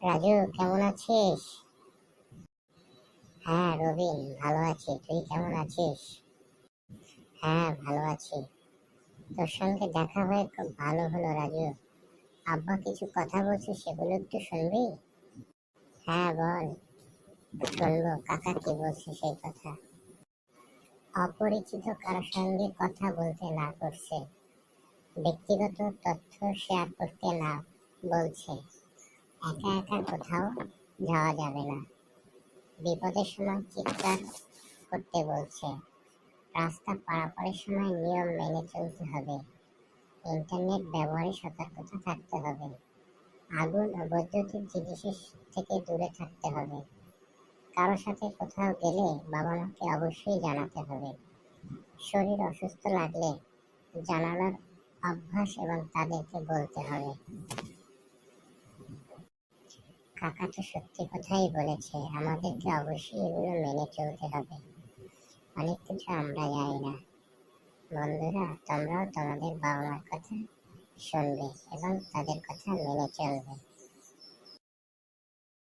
রাজু, কেমন আছিস? হ্যাঁ রবিন, ভালো আছি। তুই কেমন আছিস? হ্যাঁ, ভালো আছি। তোর সঙ্গে দেখা হয়ে খুব ভালো হলো রাজু। আব্বা কিছু কথা বলছে, সেগুলো একটু শুনবি? হ্যাঁ বল, শুনবো। কাকা কি বলছে সেই কথা? অপরিচিত কারোর সঙ্গে কথা বলতে না করছে, ব্যক্তিগত তথ্য শেয়ার করতে না বলছে, একা একা কোথাও যাওয়া যাবে না, বিপদের সময় চিৎকার করতে বলছে, রাস্তা পারাপারের সময় নিয়ম মেনে চলতে হবে, ইন্টারনেট ব্যবহারে সতর্কতা থাকতে হবে, আগুন ও বৈদ্যুতিক জিনিসের থেকে দূরে থাকতে হবে, কারো সাথে কোথাও গেলে বাবা মাকে অবশ্যই জানাতে হবে, শরীর অসুস্থ লাগলে জানানোর অভ্যাস এবং তাদেরকে বলতে হবে। কাকা তো সত্যি কথাই বলেছে, আমাদেরকে অবশ্যই এগুলো মেনে চলতে হবে। অনেক কিছু আমরা জানি না। বন্ধুরা, তোমরাও তোমাদের বাবা মার কথা শুনবে এবং তাদের কথা মেনে চলবে।